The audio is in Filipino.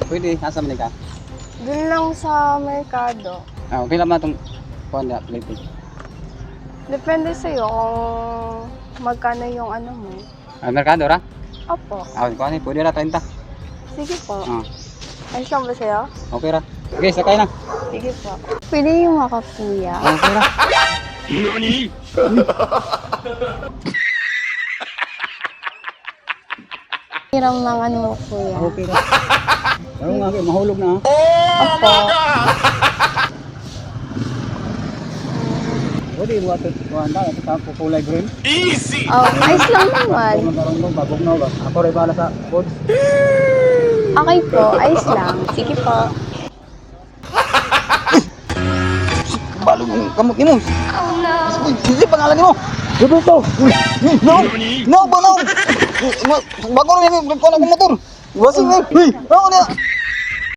Pwede, nasa man ka? Doon lang sa merkado. Ah, okay lang na itong kuhan na plate. Depende sa'yo kung magkano yung ano mo. Ah, merkado ra? Opo. Ah, kuhan eh, pwede ra 30. Sige po. Ah, Ayos lang ba sa'yo? okay ra. Okay, sakay na. Sige po. Pwede yung mga kuya. Ah, okay ra. Hiram ng ano mo kuya. Ah, okay ra. Ano nga, okay, mahulog na. Opo. Pwede, buhat kuhan na, ito sa kulay green. Oh, ayos lang naman. Marunong, bagong na ba? Ako rin bala sa food. Okay po, ayos lang. Sige po. Balong yung kamot ni mo. Oh no. Sige, pangalan ni mo. Dito to. No. No, ba no. Bago rin yung motor. Wasing na. Hey, ano na?